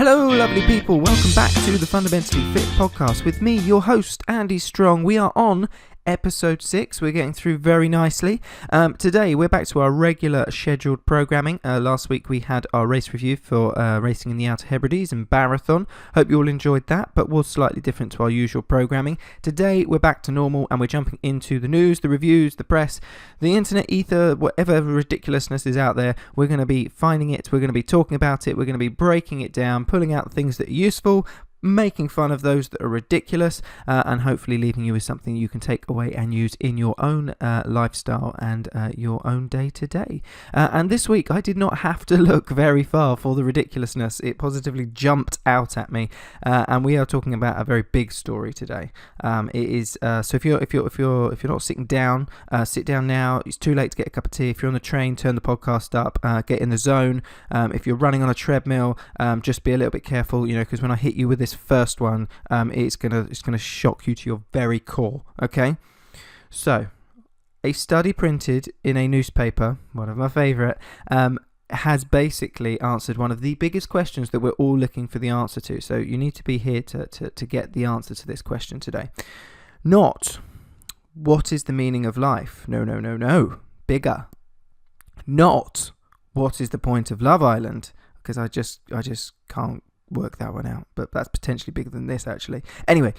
Hello, lovely people. Welcome back to the Fundamentally Fit podcast with me, your host, Andy Strong. We are on episode 6. We're getting through very nicely. Today, we're back to our regular scheduled programming. Last week, we had our race review for racing in the Outer Hebrides and Marathon. Hope you all enjoyed that, but was slightly different to our usual programming. Today, we're back to normal and we're jumping into the news, the reviews, the press, the internet ether, whatever ridiculousness is out there. We're going to be finding it. We're going to be talking about it. We're going to be breaking it down, pulling out things that are useful, making fun of those that are ridiculous, and hopefully leaving you with something you can take away and use in your own lifestyle and your own day-to-day. And this week, I did not have to look very far for the ridiculousness. It positively jumped out at me, and we are talking about a very big story today. It is so if you're not sitting down, sit down now. It's too late to get a cup of tea. If you're on the train, turn the podcast up, get in the zone. If you're running on a treadmill, just be a little bit careful, because when I hit you with this first one, it's gonna shock you to your very core. Okay, so a study printed in a newspaper, one of my favorite, has basically answered one of the biggest questions that we're all looking for the answer to. So you need to be here to get the answer to this question today. Not what is the meaning of life? No. Bigger. Not what is the point of Love Island? Because I just can't work that one out, but that's potentially bigger than this actually. Anyway,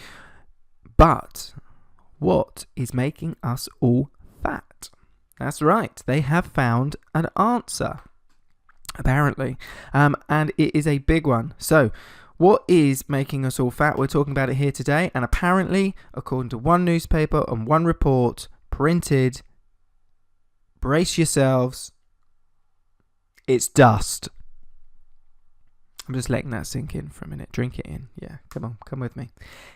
but what is making us all fat? That's right, they have found an answer, apparently, and it is a big one. So what is making us all fat? We're talking about it here today, and apparently, according to one newspaper and one report printed, brace yourselves, it's dust. I'm just letting that sink in for a minute. Drink it in. Yeah, come with me.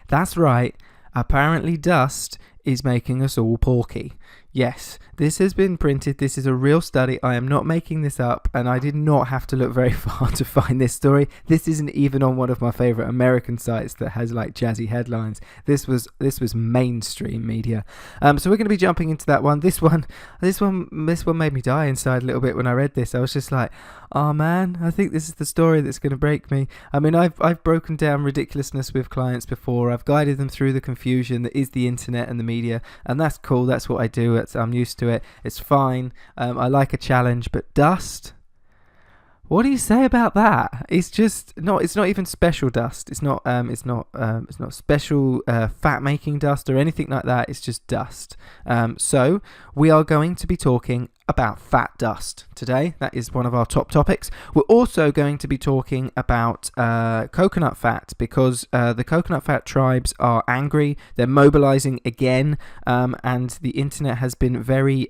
That's right. Apparently dust is making us all porky. Yes, this has been printed. This is a real study. I am not making this up, and I did not have to look very far to find this story. This isn't even on one of my favorite American sites that has like jazzy headlines. This was mainstream media. So we're going to be jumping into that one. This one made me die inside a little bit when I read this. I was just like, oh man, I think this is the story that's going to break me. I mean, I've broken down ridiculousness with clients before. I've guided them through the confusion that is the internet and the media, and that's cool. That's what I do. I'm used to it. It's fine. I like a challenge, but dust? What do you say about that? It's not even special dust. It's not special fat making dust or anything like that. It's just dust. So we are going to be talking about fat dust today. That is one of our top topics. We're also going to be talking about coconut fat, because the coconut fat tribes are angry. They're mobilizing again, and the internet has been very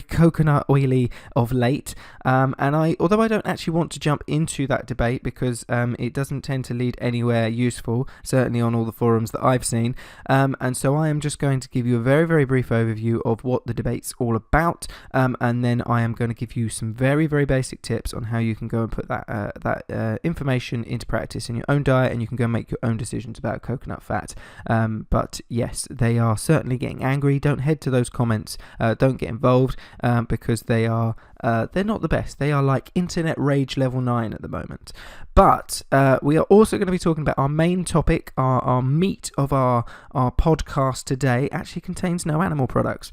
coconut oily of late. And although I don't actually want to jump into that debate, because it doesn't tend to lead anywhere useful, certainly on all the forums that I've seen. And so I am just going to give you a very, very brief overview of what the debate's all about, and then I am going to give you some very, very basic tips on how you can go and put that information into practice in your own diet, and you can go and make your own decisions about coconut fat. But yes, they are certainly getting angry. Don't head to those comments. Don't get involved, because they're not the best. They are like internet rage level 9 at the moment. But we are also going to be talking about our main topic. Our meat of our podcast today actually contains no animal products.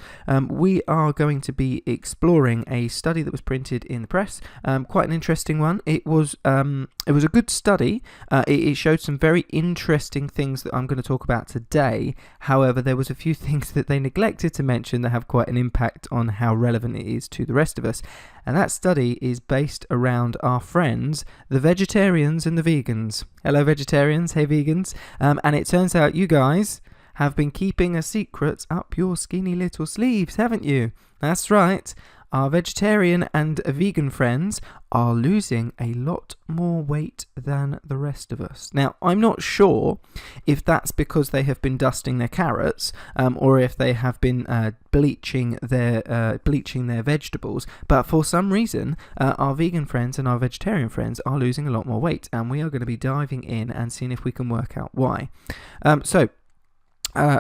We are going to be exploring a study that was printed in the press. Quite an interesting one. It was a good study. It showed some very interesting things that I'm going to talk about today. However, there was a few things that they neglected to mention that have quite an impact on how relevant it is to the rest of us. And that study is based around our friends, the vegetarians and the vegans. Hello, vegetarians. Hey, vegans. And it turns out you guys have been keeping a secret up your skinny little sleeves, haven't you? That's right. Our vegetarian and vegan friends are losing a lot more weight than the rest of us. Now, I'm not sure if that's because they have been dusting their carrots, or if they have been bleaching their vegetables, but for some reason, our vegan friends and our vegetarian friends are losing a lot more weight, and we are going to be diving in and seeing if we can work out why.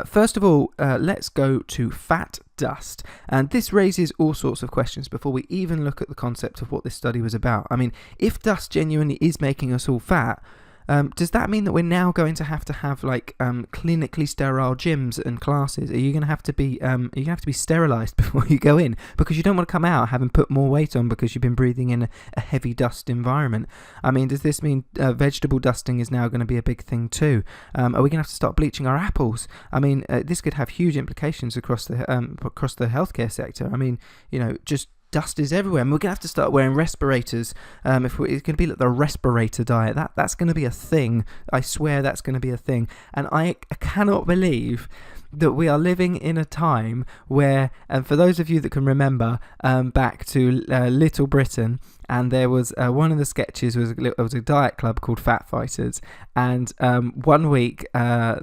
First of all, let's go to fat dust. And this raises all sorts of questions before we even look at the concept of what this study was about. I mean, if dust genuinely is making us all fat, does that mean that we're now going to have like clinically sterile gyms and classes? Are you going to have to be sterilized before you go in, because you don't want to come out having put more weight on because you've been breathing in a heavy dust environment? I mean, does this mean vegetable dusting is now going to be a big thing too? Are we going to have to start bleaching our apples? I mean, this could have huge implications across the healthcare sector. I mean, just dust is everywhere, and we're going to have to start wearing respirators. It's going to be like the respirator diet. That's going to be a thing. I swear that's going to be a thing. And I cannot believe that we are living in a time where, and for those of you that can remember back to Little Britain, and there was one of the sketches was a diet club called Fat Fighters, and 1 week I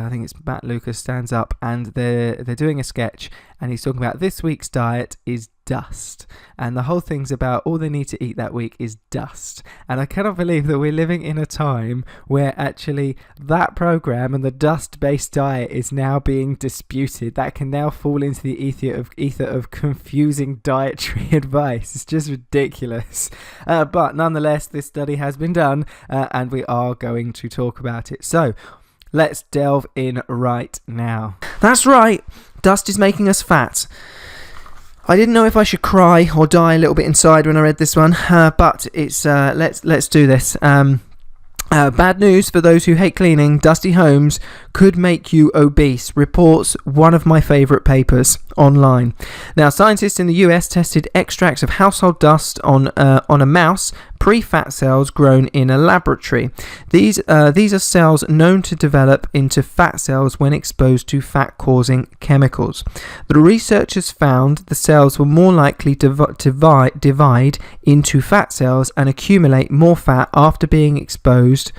think it's Matt Lucas stands up and they're doing a sketch, and he's talking about this week's diet is dust, and the whole thing's about all they need to eat that week is dust. And I cannot believe that we're living in a time where actually that program and the dust-based diet is now being disputed. That can now fall into the ether of confusing dietary advice. It's just ridiculous. But nonetheless, this study has been done, and we are going to talk about it. So let's delve in right now. That's right, dust is making us fat. I didn't know if I should cry or die a little bit inside when I read this one, but it's let's do this. Bad news for those who hate cleaning. Dusty homes could make you obese, reports one of my favourite papers online. Now, scientists in the US tested extracts of household dust on a mouse, pre-fat cells grown in a laboratory. These are cells known to develop into fat cells when exposed to fat-causing chemicals. The researchers found the cells were more likely to divide into fat cells and accumulate more fat after being exposed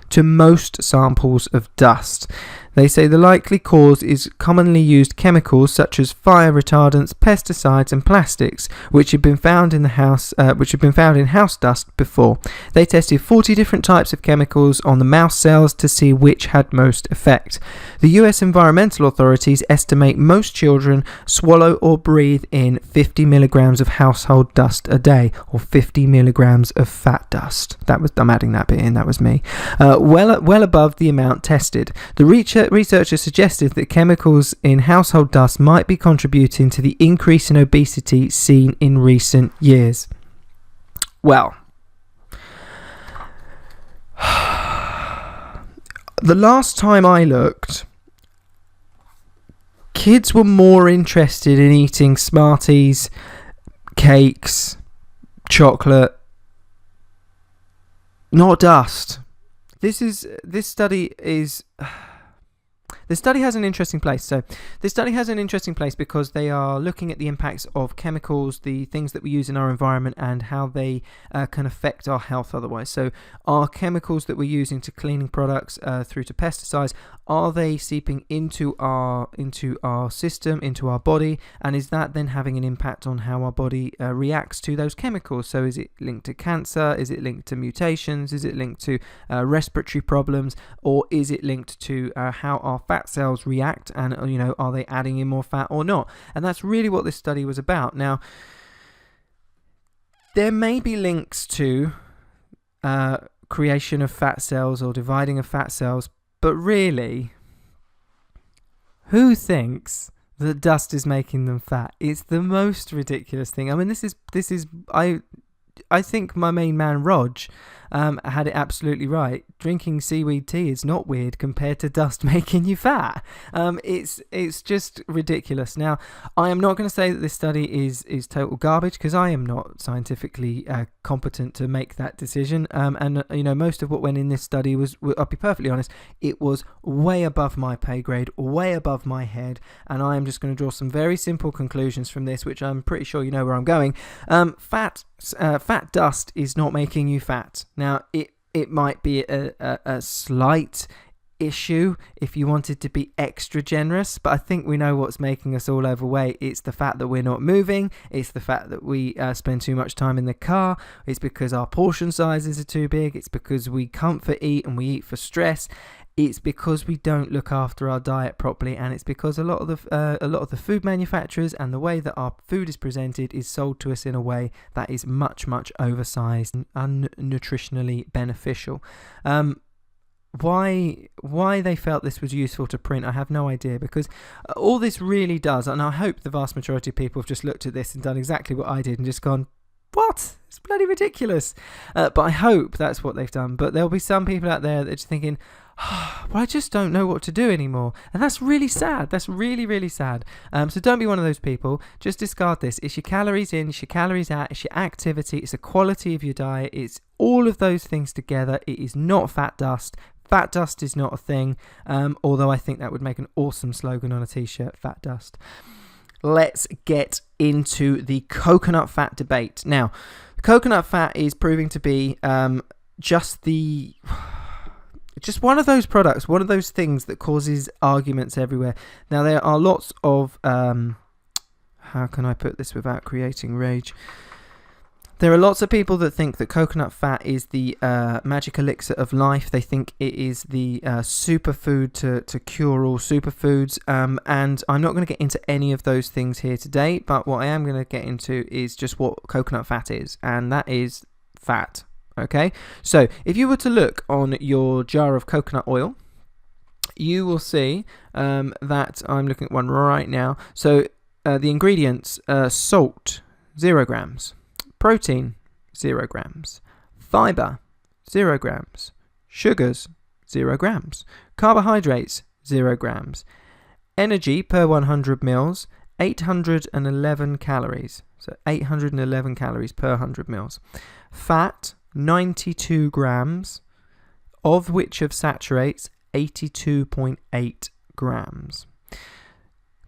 to most samples of dust. They say the likely cause is commonly used chemicals such as fire retardants, pesticides, and plastics, which had been found in house dust before. They tested 40 different types of chemicals on the mouse cells to see which had most effect. The US environmental authorities estimate most children swallow or breathe in 50 milligrams of household dust a day, or 50 milligrams of fat dust. I'm adding that bit in. That was me. Well above the amount tested. The researchers suggested that chemicals in household dust might be contributing to the increase in obesity seen in recent years. Well, the last time I looked, kids were more interested in eating Smarties, cakes, chocolate, not dust. The study has an interesting place. So this study has an interesting place because they are looking at the impacts of chemicals, the things that we use in our environment, and how they can affect our health otherwise. So are chemicals that we're using to cleaning products through to pesticides, are they seeping into our system, into our body, and is that then having an impact on how our body reacts to those chemicals? So is it linked to cancer? Is it linked to mutations? Is it linked to respiratory problems? Or is it linked to how our fat cells react, and are they adding in more fat or not? And that's really what this study was about. Now, there may be links to creation of fat cells or dividing of fat cells, but really, who thinks that dust is making them fat? It's the most ridiculous thing. I mean, this is I think my main man Rog had it absolutely right. Drinking seaweed tea is not weird compared to dust making you fat. It's just ridiculous. Now, I am not going to say that this study is total garbage, because I am not scientifically competent to make that decision. And most of what went in this study was, I'll be perfectly honest, it was way above my pay grade, way above my head, and I am just going to draw some very simple conclusions from this, which I'm pretty sure you know where I'm going. Fat dust is not making you fat. Now, it might be a slight issue if you wanted to be extra generous, but I think we know what's making us all overweight. It's the fact that we're not moving. It's the fact that we spend too much time in the car. It's because our portion sizes are too big. It's because we comfort eat and we eat for stress. It's because we don't look after our diet properly, and it's because a lot of the food manufacturers and the way that our food is presented is sold to us in a way that is much, much oversized and unnutritionally beneficial. why they felt this was useful to print, I have no idea, because all this really does, and I hope the vast majority of people have just looked at this and done exactly what I did and just gone, what? It's bloody ridiculous. But I hope that's what they've done. But there'll be some people out there that are just thinking, well, I just don't know what to do anymore. And that's really sad. That's really, really sad. So don't be one of those people. Just discard this. It's your calories in, it's your calories out, it's your activity, it's the quality of your diet, it's all of those things together. It is not fat dust. Fat dust is not a thing, although I think that would make an awesome slogan on a t-shirt, fat dust. Let's get into the coconut fat debate. Now, coconut fat is proving to be just one of those products, one of those things that causes arguments everywhere. Now, there are lots of, how can I put this without creating rage? There are lots of people that think that coconut fat is the magic elixir of life. They think it is the superfood to cure all superfoods. And I'm not going to get into any of those things here today, but what I am going to get into is just what coconut fat is, and that is fat. Okay, so if you were to look on your jar of coconut oil, you will see that I'm looking at one right now. So the ingredients: salt, 0 grams. Protein, 0 grams. Fiber, 0 grams. Sugars, 0 grams. Carbohydrates, 0 grams. Energy per 100 mils, 811 calories. So 811 calories per 100 mils. Fat, 92 grams, of which of saturates, 82.8 grams.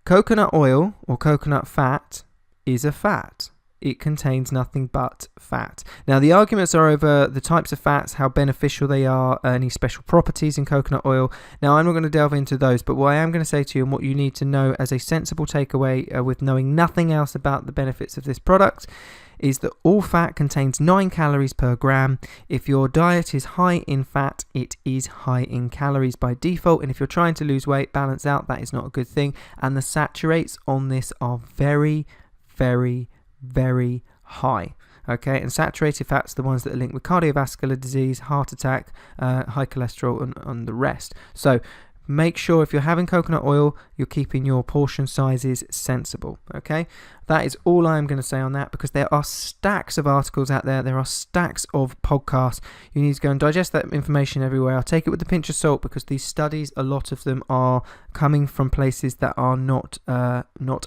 Coconut oil or coconut fat is a fat. It contains nothing but fat. Now, the arguments are over the types of fats, how beneficial they are, any special properties in coconut oil. Now, I'm not going to delve into those, but what I am going to say to you and what you need to know as a sensible takeaway with knowing nothing else about the benefits of this product is that all fat contains 9 calories per gram. If your diet is high in fat, it is high in calories by default. And if you're trying to lose weight, balance out, that is not a good thing. And the saturates on this are very, very, very high. Okay, and saturated fats are the ones that are linked with cardiovascular disease, heart attack, high cholesterol, and the rest. So make sure if you're having coconut oil, you're keeping your portion sizes sensible. Okay, that is all I am going to say on that, because there are stacks of articles out there. There are stacks of podcasts. You need to go and digest that information everywhere. I'll take it with a pinch of salt, because these studies, a lot of them are coming from places that are not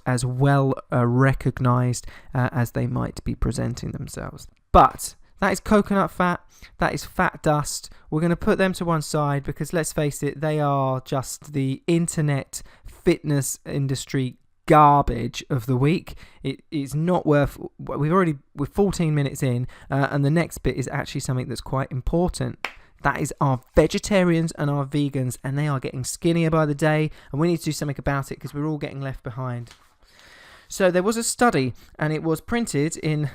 as well recognized as they might be presenting themselves. But that is coconut fat. That is fat dust. We're going to put them to one side, because let's face it, they are just the internet fitness industry garbage of the week. It is not worth. We're 14 minutes in, and the next bit is actually something that's quite important. That is our vegetarians and our vegans, and they are getting skinnier by the day, and we need to do something about it, because we're all getting left behind. So there was a study, and it was printed in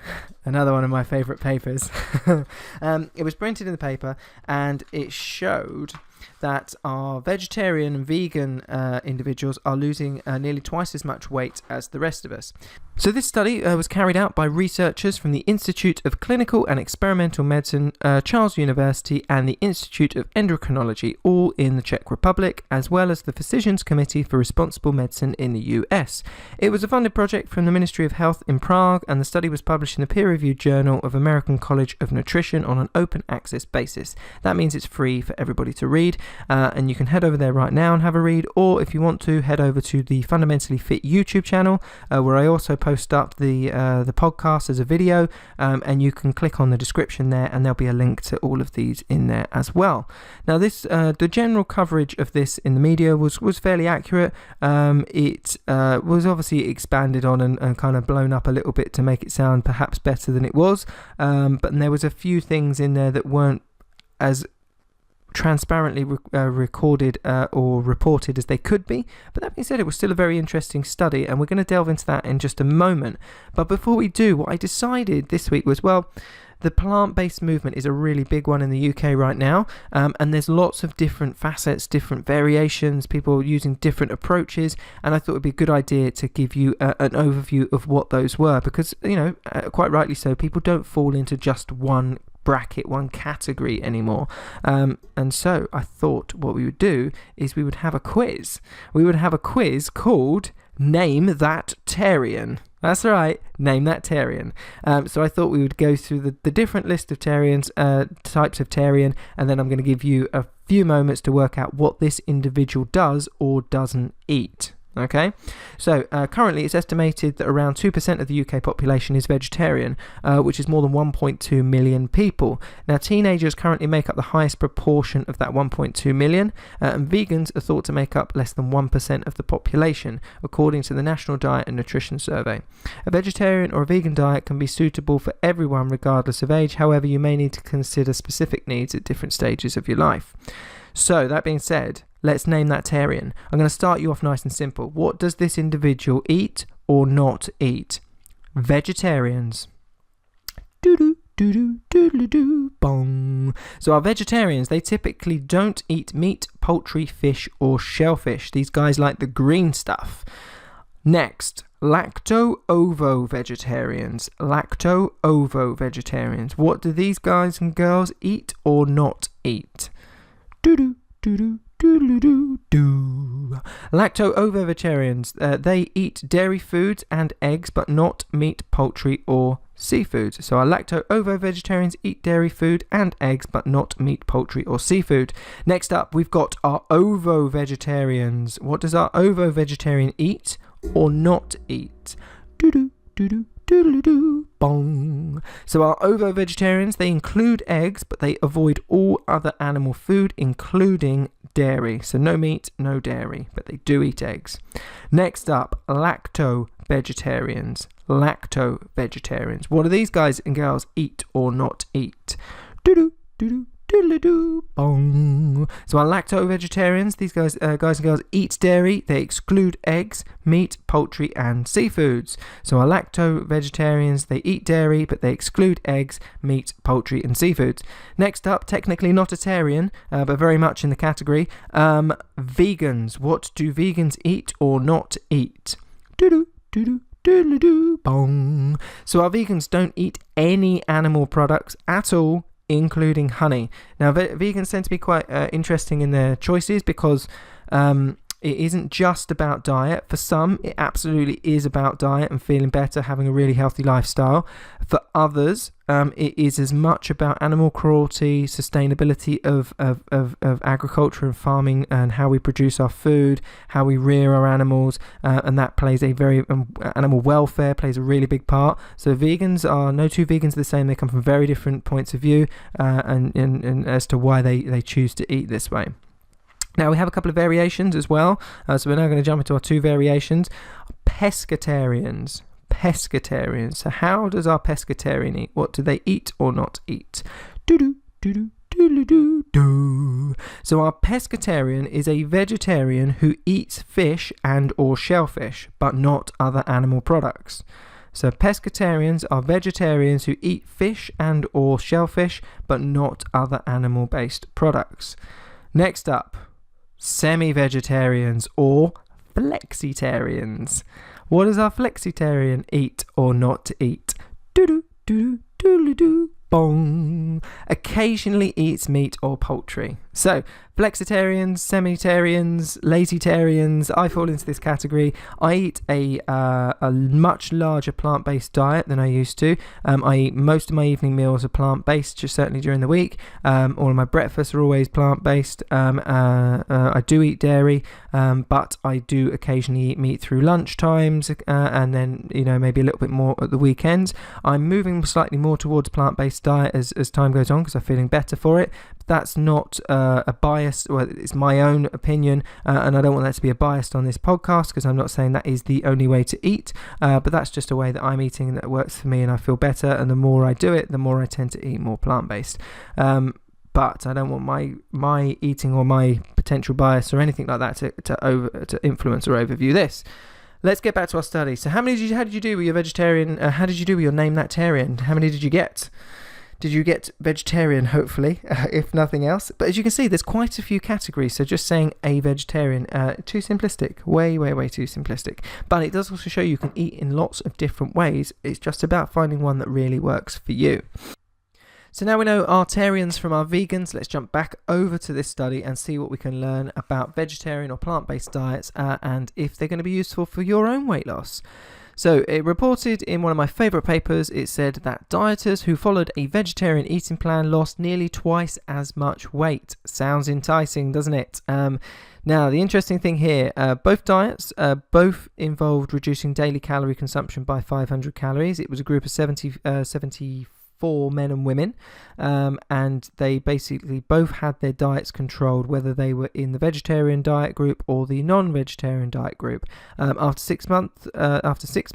another one of my favourite papers. It was printed in the paper, and it showed that our vegetarian and vegan individuals are losing nearly twice as much weight as the rest of us. So this study was carried out by researchers from the Institute of Clinical and Experimental Medicine, Charles University, and the Institute of Endocrinology, all in the Czech Republic, as well as the Physicians Committee for Responsible Medicine in the US. It was a funded project from the Ministry of Health in Prague, and the study was published in the peer-reviewed Journal of American College of Nutrition on an open access basis. That means it's free for everybody to read, and you can head over there right now and have a read, or if you want to, head over to the Fundamentally Fit YouTube channel, where I also post up the podcast as a video, and you can click on the description there, and there'll be a link to all of these in there as well. Now, this the general coverage of this in the media was fairly accurate. It was obviously expanded on and kind of blown up a little bit to make it sound perhaps better than it was, but there was a few things in there that weren't as transparently recorded or reported as they could be. But that being said, it was still a very interesting study, and we're going to delve into that in just a moment. But before we do, what I decided this week was, well, the plant-based movement is a really big one in the UK right now, and there's lots of different facets, different variations, people using different approaches, and I thought it would be a good idea to give you an overview of what those were, because, quite rightly so, people don't fall into just one bracket, one category anymore. And so I thought what we would do is we would have a quiz. We would have a quiz called Name That Tarian. That's right, Name That Tarian. So I thought we would go through the different list of Tarians, types of Tarian, and then I'm going to give you a few moments to work out what this individual does or doesn't eat. Okay, so currently it's estimated that around 2% of the UK population is vegetarian, which is more than 1.2 million people. Now, teenagers currently make up the highest proportion of that 1.2 million, and vegans are thought to make up less than 1% of the population, according to the National Diet and Nutrition Survey. A vegetarian or a vegan diet can be suitable for everyone regardless of age. However, you may need to consider specific needs at different stages of your life. So, that being said, let's name that Tarian. I'm going to start you off nice and simple. What does this individual eat or not eat? Vegetarians. Doo-doo, doo-doo, doo-doo-doo, bong. So our vegetarians, they typically don't eat meat, poultry, fish, or shellfish. These guys like the green stuff. Next, lacto-ovo vegetarians. Lacto-ovo vegetarians. What do these guys and girls eat or not eat? Doo-doo, doo-doo. Lacto-ovo vegetarians, they eat dairy foods and eggs, but not meat, poultry, or seafood. So our lacto-ovo vegetarians eat dairy food and eggs, but not meat, poultry, or seafood. Next up, we've got our ovo vegetarians. What does our ovo vegetarian eat or not eat? Doo-doo, doo-doo. Doodle-doo, bong. So our ovo vegetarians, they include eggs, but they avoid all other animal food, including dairy. So no meat, no dairy, but they do eat eggs. Next up, lacto vegetarians. Lacto vegetarians. What do these guys and girls eat or not eat? Doo-doo, doo-doo. Doodle-doo, bong. So our lacto-vegetarians, these guys and girls eat dairy. They exclude eggs, meat, poultry, and seafoods. So our lacto-vegetarians, they eat dairy, but they exclude eggs, meat, poultry, and seafoods. Next up, technically not a Tarian, but very much in the category, vegans. What do vegans eat or not eat? Doo-doo, doo-doo. Doodle-doo, bong. So our vegans don't eat any animal products at all, including honey. Now, vegans tend to be quite interesting in their choices because it isn't just about diet. For some, it absolutely is about diet and feeling better, having a really healthy lifestyle. For others, it is as much about animal cruelty, sustainability of agriculture and farming, and how we produce our food, how we rear our animals, and that plays a very animal welfare plays a really big part. So vegans are no two vegans are the same. They come from very different points of view, and as to why they choose to eat this way. Now, we have a couple of variations as well. So we're now going to jump into our two variations. Pescatarians. Pescatarians. So how does our pescatarian eat? What do they eat or not eat? Doo-doo, doo-doo, doo-doo-doo-doo. So our pescatarian is a vegetarian who eats fish and or shellfish, but not other animal products. So pescatarians are vegetarians who eat fish and or shellfish, but not other animal-based products. Next up, semi-vegetarians or flexitarians. What does our flexitarian eat or not eat? Doo-doo, doo-doo, doo-doo-doo, bong. Occasionally eats meat or poultry. So, flexitarians, semitarians, lazytarians, I fall into this category. I eat a much larger plant-based diet than I used to. I eat most of my evening meals are plant-based, just certainly during the week. All of my breakfasts are always plant-based. I do eat dairy, but I do occasionally eat meat through lunch times, and then maybe a little bit more at the weekends. I'm moving slightly more towards plant-based diet as time goes on because I'm feeling better for it. That's not a bias. Well, it's my own opinion, and I don't want that to be a bias on this podcast because I'm not saying that is the only way to eat, but that's just a way that I'm eating and that works for me and I feel better, and the more I do it, the more I tend to eat more plant-based. But I don't want my eating or my potential bias or anything like that to influence or overview this. Let's get back to our study. So how did you do with your vegetarian? How did you do with your Name That Tarian? How many did you get? Did you get vegetarian, hopefully, if nothing else? But as you can see, there's quite a few categories, so just saying a vegetarian, too simplistic, way too simplistic. But it does also show you can eat in lots of different ways. It's just about finding one that really works for you. So now we know Artarians from our vegans. Let's jump back over to this study and see what we can learn about vegetarian or plant-based diets and if they're going to be useful for your own weight loss. So it reported in one of my favourite papers, it said that dieters who followed a vegetarian eating plan lost nearly twice as much weight. Sounds enticing, doesn't it? Now, the interesting thing here, both diets both involved reducing daily calorie consumption by 500 calories. It was a group of 74 men and women, and they basically both had their diets controlled, whether they were in the vegetarian diet group or the non-vegetarian diet group. After 6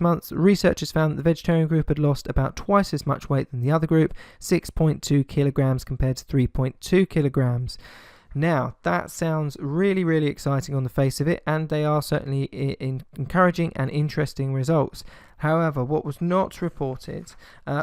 months, researchers found that the vegetarian group had lost about twice as much weight than the other group, 6.2 kilograms compared to 3.2 kilograms. Now, that sounds really, really exciting on the face of it, and they are certainly encouraging and interesting results. However, what was not reported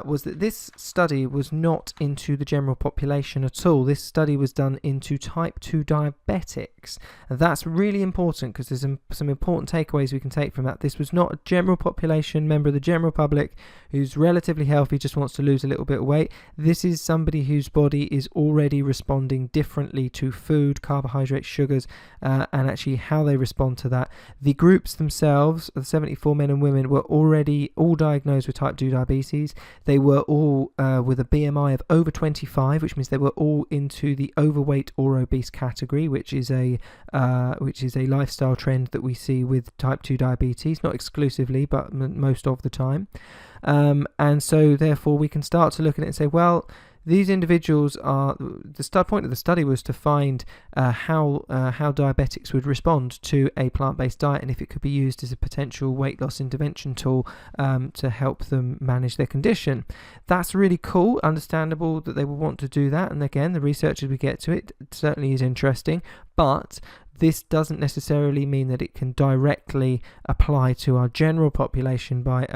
was that this study was not into the general population at all. This study was done into type 2 diabetics. That's really important because there's some important takeaways we can take from that. This was not a general population member of the general public who's relatively healthy, just wants to lose a little bit of weight. This is somebody whose body is already responding differently to food, carbohydrates, sugars, and actually how they respond to that. The groups themselves, the 74 men and women, were already all diagnosed with type 2 diabetes. They were all with a BMI of over 25, which means they were all into the overweight or obese category, which is a lifestyle trend that we see with type 2 diabetes, not exclusively, but most of the time. And so therefore we can start to look at it and say, well, these individuals are, the point of the study was to find how diabetics would respond to a plant-based diet and if it could be used as a potential weight loss intervention tool to help them manage their condition. That's really cool, understandable that they will want to do that, and again, the research as we get to it certainly is interesting, but this doesn't necessarily mean that it can directly apply to our general population by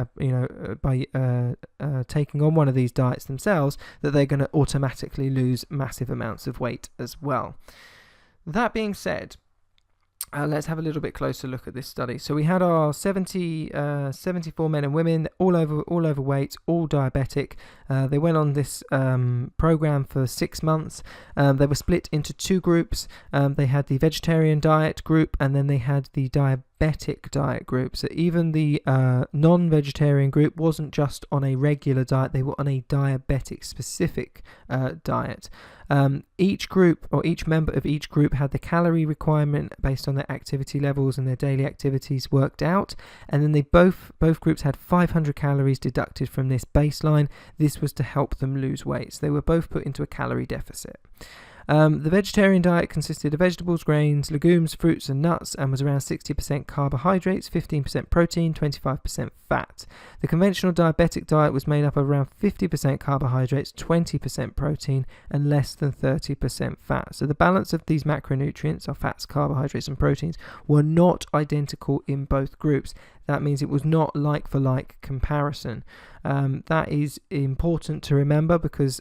taking on one of these diets themselves, that they're going to automatically lose massive amounts of weight as well. That being said, let's have a little bit closer look at this study. So we had our 74 men and women, all overweight, all diabetic. They went on this program for 6 months. They were split into two groups. They had the vegetarian diet group, and then they had the diabetic diet group. So even the non-vegetarian group wasn't just on a regular diet, they were on a diabetic specific diet. Each group, or each member of each group, had the calorie requirement based on their activity levels and their daily activities worked out, and then they both groups had 500 calories deducted from this baseline. This was to help them lose weight. So they were both put into a calorie deficit. The vegetarian diet consisted of vegetables, grains, legumes, fruits and nuts, and was around 60% carbohydrates, 15% protein, 25% fat. The conventional diabetic diet was made up of around 50% carbohydrates, 20% protein, and less than 30% fat. So the balance of these macronutrients, our fats, carbohydrates and proteins, were not identical in both groups. That means it was not like for like comparison. That is important to remember because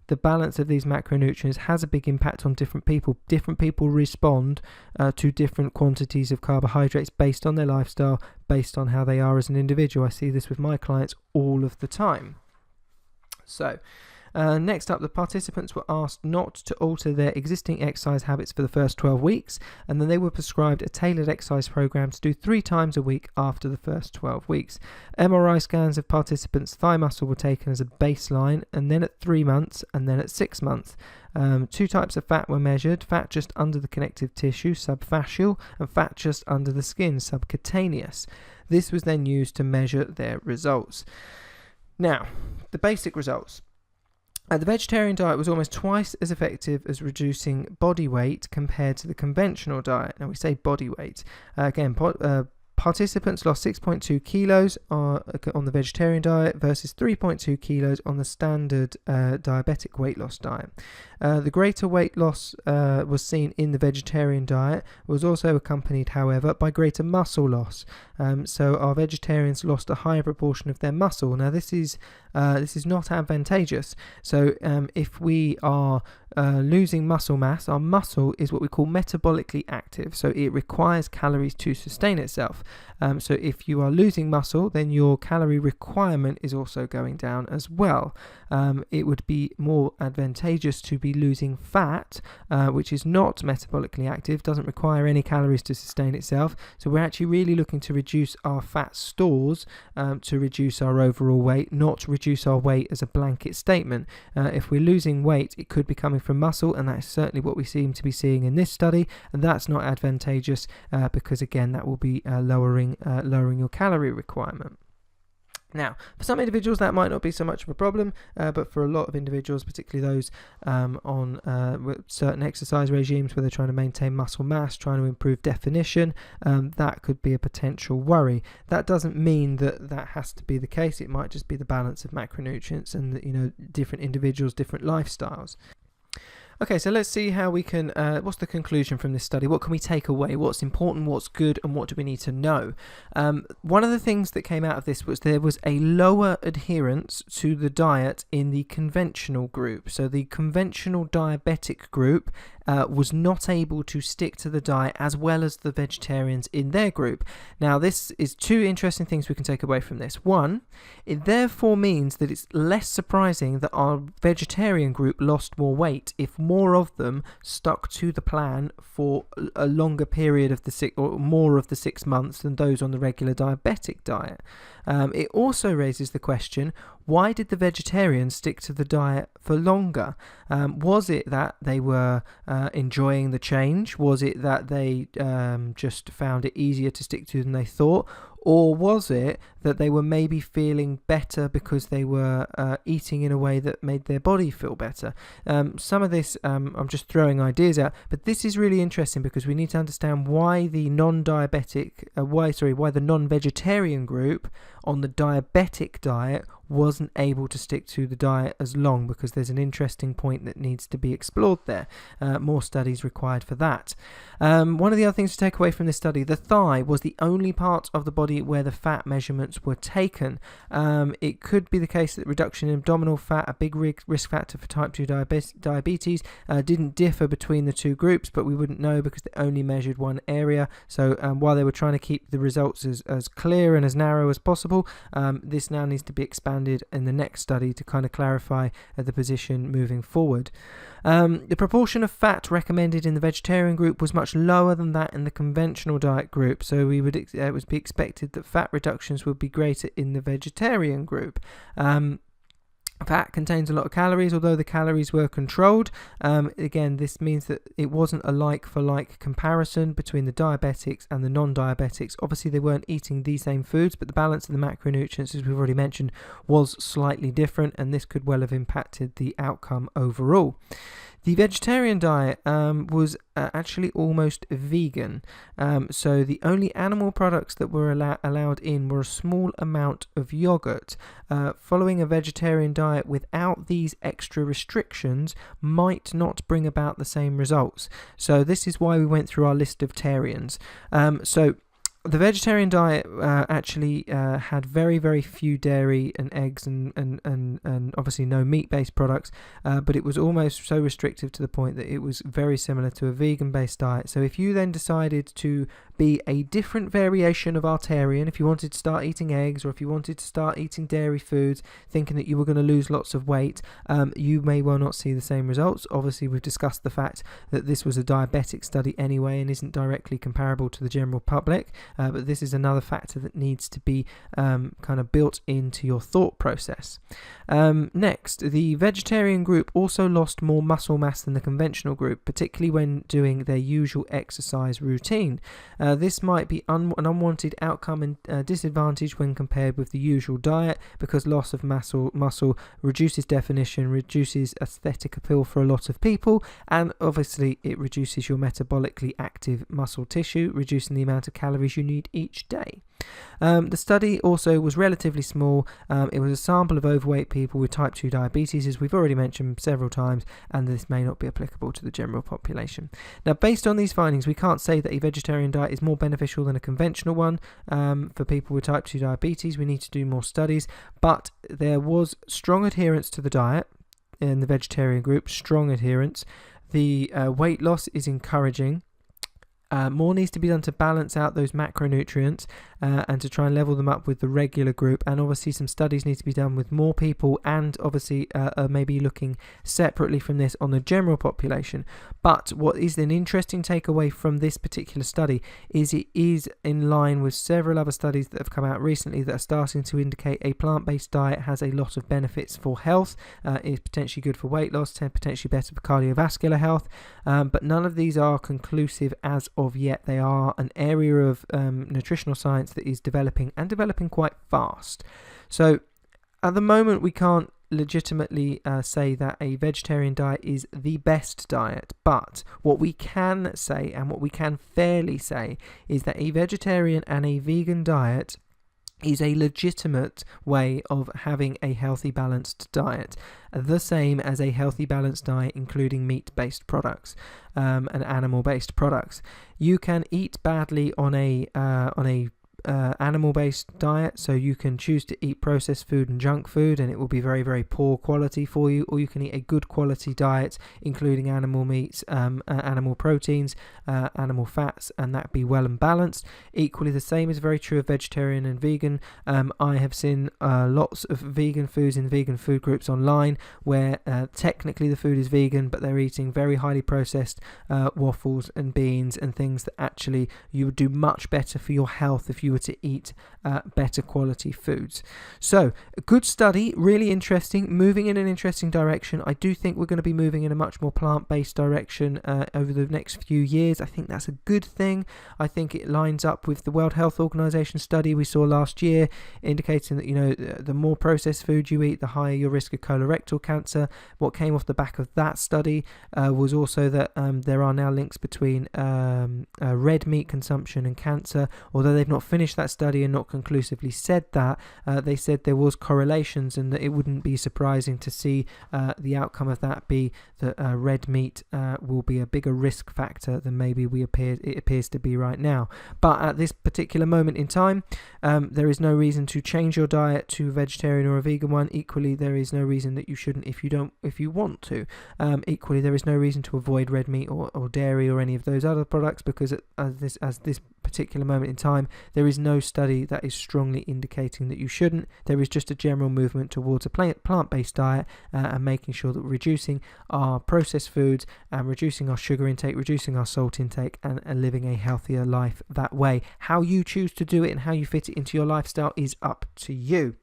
the balance of these macronutrients has a big impact on different people. Different people respond to different quantities of carbohydrates based on their lifestyle, based on how they are as an individual. I see this with my clients all of the time. So, next up, the participants were asked not to alter their existing exercise habits for the first 12 weeks, and then they were prescribed a tailored exercise program to do 3 times a week after the first 12 weeks. MRI scans of participants' thigh muscle were taken as a baseline, and then at 3 months, and then at 6 months. 2 types of fat were measured: fat just under the connective tissue, subfascial, and fat just under the skin, subcutaneous. This was then used to measure their results. Now, the basic results. The vegetarian diet was almost twice as effective as reducing body weight compared to the conventional diet. Now we say body weight. Participants lost 6.2 kilos on the vegetarian diet versus 3.2 kilos on the standard diabetic weight loss diet. The greater weight loss was seen in the vegetarian diet, was also accompanied, however, by greater muscle loss. So our vegetarians lost a higher proportion of their muscle. Now this is not advantageous. So if we are losing muscle mass, our muscle is what we call metabolically active, so it requires calories to sustain itself. So if you are losing muscle, then your calorie requirement is also going down as well. It would be more advantageous to be losing fat, which is not metabolically active, doesn't require any calories to sustain itself. So we're actually really looking to reduce our fat stores to reduce our overall weight, not reduce our weight as a blanket statement. If we're losing weight, it could be coming from muscle, and that's certainly what we seem to be seeing in this study, and that's not advantageous because again that will be lowering your calorie requirement. Now, for some individuals that might not be so much of a problem, but for a lot of individuals, particularly those on certain exercise regimes where they're trying to maintain muscle mass, trying to improve definition, that could be a potential worry. That doesn't mean that has to be the case. It might just be the balance of macronutrients and different individuals, different lifestyles. Okay, so let's see how we can, what's the conclusion from this study? What can we take away? What's important, what's good, and what do we need to know? One of the things that came out of this was there was a lower adherence to the diet in the conventional group. So the conventional diabetic group was not able to stick to the diet as well as the vegetarians in their group. Now, this is two interesting things we can take away from this. One, it therefore means that it's less surprising that our vegetarian group lost more weight if more of them stuck to the plan for a longer period of more of the 6 months than those on the regular diabetic diet. It also raises the question, why did the vegetarians stick to the diet for longer? Was it that they were enjoying the change? Was it that they just found it easier to stick to than they thought? Or was it that they were maybe feeling better because they were eating in a way that made their body feel better? Some of this, I'm just throwing ideas out, but this is really interesting because we need to understand why the why the non-vegetarian group on the diabetic diet wasn't able to stick to the diet as long, because there's an interesting point that needs to be explored there. More studies required for that. One of the other things to take away from this study, the thigh was the only part of the body where the fat measurements were taken. It could be the case that reduction in abdominal fat, a big risk factor for type 2 diabetes, didn't differ between the two groups, but we wouldn't know because they only measured one area. So while they were trying to keep the results as clear and as narrow as possible, this now needs to be expanded in the next study to kind of clarify the position moving forward. The proportion of fat recommended in the vegetarian group was much lower than that in the conventional diet group, so it would be expected that fat reductions would be greater in the vegetarian group. Fat contains a lot of calories, although the calories were controlled. Again, this means that it wasn't a like-for-like comparison between the diabetics and the non-diabetics. Obviously, they weren't eating the same foods, but the balance of the macronutrients, as we've already mentioned, was slightly different, and this could well have impacted the outcome overall. The vegetarian diet was actually almost vegan, so the only animal products that were allowed in were a small amount of yogurt. Following a vegetarian diet without these extra restrictions might not bring about the same results. So this is why we went through our list of tarians. The vegetarian diet actually had very, very few dairy and eggs and obviously no meat-based products, but it was almost so restrictive to the point that it was very similar to a vegan-based diet. So if you then decided to be a different variation of Artarian, if you wanted to start eating eggs or if you wanted to start eating dairy foods, thinking that you were going to lose lots of weight, you may well not see the same results. Obviously, we've discussed the fact that this was a diabetic study anyway and isn't directly comparable to the general public. But this is another factor that needs to be kind of built into your thought process. Next, the vegetarian group also lost more muscle mass than the conventional group, particularly when doing their usual exercise routine. This might be an unwanted outcome and disadvantage when compared with the usual diet, because loss of muscle reduces definition, reduces aesthetic appeal for a lot of people, and obviously it reduces your metabolically active muscle tissue, reducing the amount of calories you need each day. The study also was relatively small. It was a sample of overweight people with type 2 diabetes, as we've already mentioned several times, and this may not be applicable to the general population. Now, based on these findings, we can't say that a vegetarian diet is more beneficial than a conventional one for people with type 2 diabetes. We need to do more studies, but there was strong adherence to the diet in the vegetarian group, strong adherence. The weight loss is encouraging. More needs to be done to balance out those macronutrients and to try and level them up with the regular group. And obviously some studies need to be done with more people, and obviously maybe looking separately from this on the general population. But what is an interesting takeaway from this particular study is it is in line with several other studies that have come out recently that are starting to indicate a plant-based diet has a lot of benefits for health. Is potentially good for weight loss, potentially better for cardiovascular health, but none of these are conclusive as of yet. They are an area of nutritional science that is developing quite fast. So at the moment we can't legitimately say that a vegetarian diet is the best diet, but what we can say and what we can fairly say is that a vegetarian and a vegan diet is a legitimate way of having a healthy balanced diet, the same as a healthy balanced diet including meat-based products and animal-based products. You can eat badly on a animal-based diet, so you can choose to eat processed food and junk food and it will be very, very poor quality for you, or you can eat a good quality diet including animal meats, animal proteins, animal fats, and that be well and balanced. Equally the same is very true of vegetarian and vegan. I have seen lots of vegan foods in vegan food groups online where technically the food is vegan, but they're eating very highly processed waffles and beans and things that actually you would do much better for your health if you to eat better quality foods. So a good study, really interesting, moving in an interesting direction. I do think we're going to be moving in a much more plant-based direction over the next few years. I think that's a good thing. I think it lines up with the World Health Organization study we saw last year, indicating that the more processed food you eat, the higher your risk of colorectal cancer. What came off the back of that study was also that there are now links between red meat consumption and cancer, although they've not finished that study and not conclusively said that. They said there was correlations and that it wouldn't be surprising to see the outcome of that be that red meat will be a bigger risk factor than maybe it appears to be right now. But at this particular moment in time, there is no reason to change your diet to a vegetarian or a vegan one. Equally, there is no reason that you shouldn't if you want to. Equally, there is no reason to avoid red meat or dairy or any of those other products, because as this particular moment in time, there is no study that is strongly indicating that you shouldn't. There is just a general movement towards a plant-based diet and making sure that we're reducing our processed foods and reducing our sugar intake, reducing our salt intake, and living a healthier life that way. How you choose to do it and how you fit it into your lifestyle is up to you.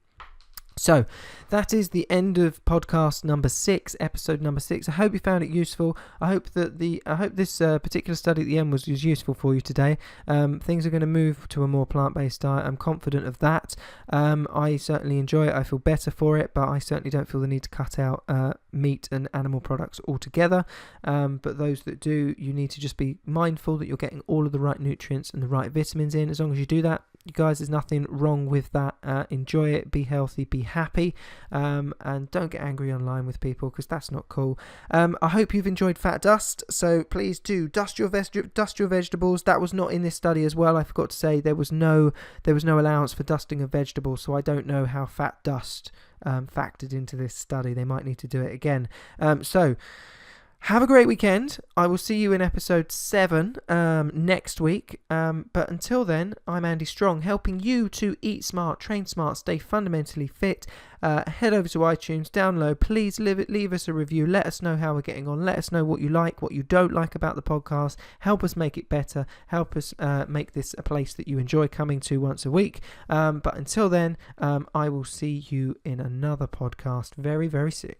So that is the end of podcast number 6, episode number 6. I hope you found it useful. I hope that this particular study at the end was useful for you today. Things are going to move to a more plant-based diet. I'm confident of that. I certainly enjoy it. I feel better for it, but I certainly don't feel the need to cut out meat and animal products altogether. But those that do, you need to just be mindful that you're getting all of the right nutrients and the right vitamins in. As long as you do that, you guys, there's nothing wrong with that. Enjoy it, be healthy, be happy, and don't get angry online with people, because that's not cool. I hope you've enjoyed Fat Dust, so please do dust your vegetables. That was not in this study as well. I forgot to say there was no allowance for dusting of vegetables, so I don't know how fat dust factored into this study. They might need to do it again. So have a great weekend. I will see you in episode 7 next week. But until then, I'm Andy Strong, helping you to eat smart, train smart, stay fundamentally fit. Head over to iTunes, download. Please leave us a review. Let us know how we're getting on. Let us know what you like, what you don't like about the podcast. Help us make it better. Help us make this a place that you enjoy coming to once a week. But until then, I will see you in another podcast very, very soon.